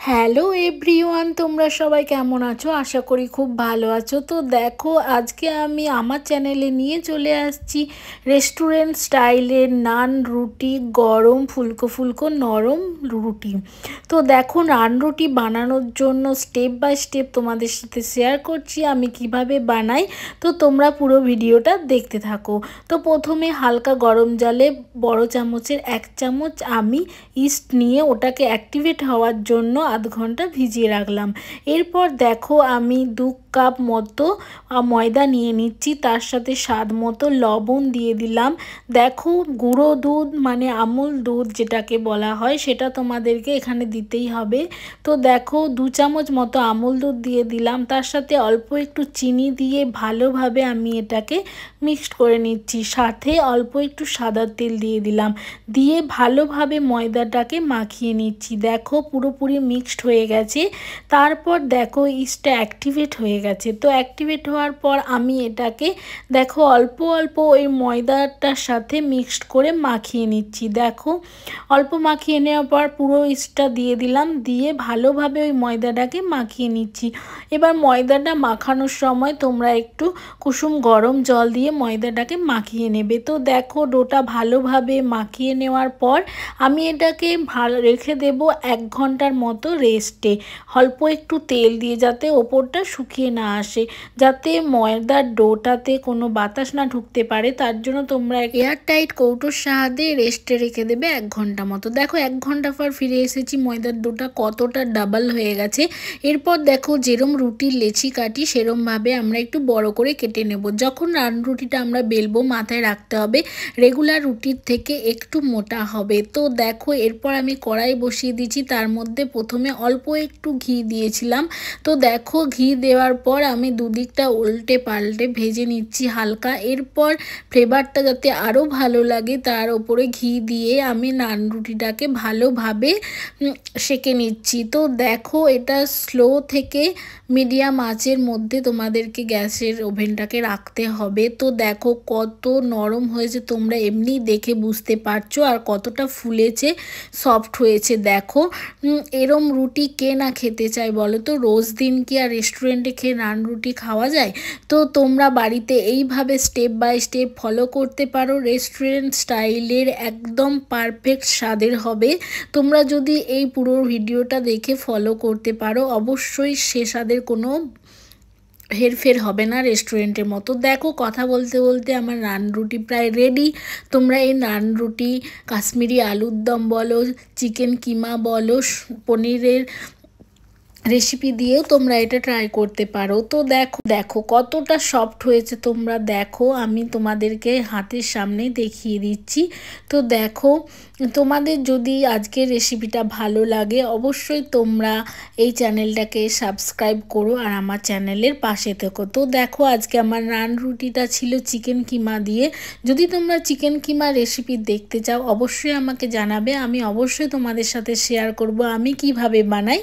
Hello everyone, তোমরা সবাই কেমন আছো? আশা করি খুব ভালো আছো। তো দেখো, আজকে আমি আমার চ্যানেলে নিয়ে চলে আসছি রেস্টুরেন্ট স্টাইলের নান রুটি, গরম ফুলকো ফুলকো নরম রুটি। তো দেখো, নান রুটি বানানোর জন্য স্টেপ বাই স্টেপ তোমাদের সাথে শেয়ার করছি আমি কিভাবে বানাই। তো তোমরা পুরো ভিডিওটা দেখতে থাকো। তো প্রথমে হালকা গরম জলে বড় চামচের 1 চামচ আমি ইস্ট নিয়ে ওটাকে অ্যাক্টিভেট হওয়ার জন্য আধ ঘন্টা ভিজিয়ে রাখলাম। এরপর দেখো, আমি 2 কাপ মতো ময়দা নিয়ে নিচ্ছি, তার সাথে স্বাদ মতো লবণ দিয়ে দিলাম। দেখো, গুঁড়ো দুধ মানে আমুল দুধ যেটাকে বলা হয় সেটা তোমাদেরকে এখানে দিতেই হবে। তো দেখো, 2 চামচ মতো আমুল দুধ দিয়ে দিলাম, তার সাথে অল্প একটু চিনি দিয়ে ভালোভাবে আমি এটাকে মিক্সড করে নিচ্ছি। সাথে অল্প একটু সাদা তেল দিয়ে দিলাম, দিয়ে ভালোভাবে ময়দাটাকে মাখিয়ে নিচ্ছি। দেখো, পুরোপুরি মিক্সড হয়ে গেছে। তারপর দেখো, ইস্টটা অ্যাক্টিভেট হয়ে গেছে। তো অ্যাক্টিভেট হওয়ার পর আমি এটাকে দেখো অল্প অল্প ওই ময়দাটার সাথে মিক্সড করে মাখিয়ে নিচ্ছি। দেখো, অল্প মাখিয়ে নেওয়ার পর পুরো ইস্টটা দিয়ে দিলাম, দিয়ে ভালোভাবে ওই ময়দাটাকে মাখিয়ে নিচ্ছি। এবার ময়দাটা মাখানোর সময় তোমরা একটু কুসুম গরম জল দিয়ে ময়দাটাকে মাখিয়ে নেবে। তো দেখো, ডোটা ভালোভাবে মাখিয়ে নেওয়ার পর আমি এটাকে রেখে দেব 1 ঘন্টার মতো রেস্টে, অল্প একটু তেল দিয়ে, যাতে ওপরটা শুকিয়ে না আসে, যাতে ময়দার ডোটাতে কোনো বাতাস না ঢুকতে পারে। তার জন্য তোমরা এয়ারটাইট কৌটোর সাহায্যে রেস্টে রেখে দেবে 1 ঘন্টা মতো। দেখো, 1 ঘন্টা পর ফিরে এসেছি, ময়দার ডোটা কতটা ডাবল হয়ে গেছে। এরপর দেখো, যেরম রুটির লেচি কাটি সেরমভাবে আমরা একটু বড় করে কেটে নেব। যখন নান রুটিটা আমরা বেলবো, মাথায় রাখতে হবে রেগুলার রুটির থেকে একটু মোটা হবে। তো দেখো, এরপর আমি কড়াই বসিয়ে দিয়েছি, তার মধ্যে প্রথমে অল্প একটু ঘি দিয়েছিলাম। তো দেখো, ঘি দেওয়ার পর আমি দুদিকটা উল্টে পাল্টে ভেজে নিচ্ছি হালকা। এরপর ফ্লেভারটা যাতে আরও ভালো লাগে তার ওপরে ঘি দিয়ে আমি নান রুটিটাকে ভালোভাবে সেঁকে নিচ্ছি। তো দেখো, এটা স্লো থেকে মিডিয়াম আঁচের মধ্যে তোমাদেরকে গ্যাসের ওভেনটাকে রাখতে হবে। তো দেখো, কত নরম হয়েছে তোমরা এমনি দেখে বুঝতে পারছো, আর কতটা ফুলেছে, সফট হয়েছে। দেখো, এরম রুটি কে না খেতে চায় বলো তো? রোজ দিন কি আর রেস্টুরেন্টে খেয়ে নান রুটি খাওয়া যায়? তো তোমরা বাড়িতে এইভাবে স্টেপ বাই স্টেপ ফলো করতে পারো, রেস্টুরেন্ট স্টাইলের একদম পারফেক্ট স্বাদের হবে। তোমরা যদি এই পুরো ভিডিওটা দেখে ফলো করতে পারো, অবশ্যই সে স্বাদের কোনো হেরফের হবে না রেস্টুরেন্টের মতো। দেখো, কথা বলতে বলতে আমার নান রুটি প্রায় রেডি। তোমরা এই নান রুটি, কাশ্মীরি আলুর দম বলো, চিকেন কিমা বলো, পনিরের রেসিপি দিয়েও তোমরা এটা ট্রাই করতে পারো। তো দেখো দেখো কতটা সফট হয়েছে, তোমরা দেখো, আমি তোমাদেরকে হাতের সামনে দেখিয়ে দিচ্ছি। তো দেখো, তোমাদের যদি আজকের রেসিপিটা ভালো লাগে অবশ্যই তোমরা এই চ্যানেলটাকে সাবস্ক্রাইব করো আর আমার চ্যানেলের পাশে থেকো। তো দেখো, আজকে আমার নান রুটিটা ছিল চিকেন কিমা দিয়ে। যদি তোমরা চিকেন কিমা রেসিপি দেখতে চাও অবশ্যই আমাকে জানাবে, আমি অবশ্যই তোমাদের সাথে শেয়ার করব আমি কিভাবে বানাই।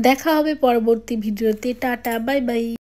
দেখা হবে পরবর্তী ভিডিওতে। Tata, bye bye.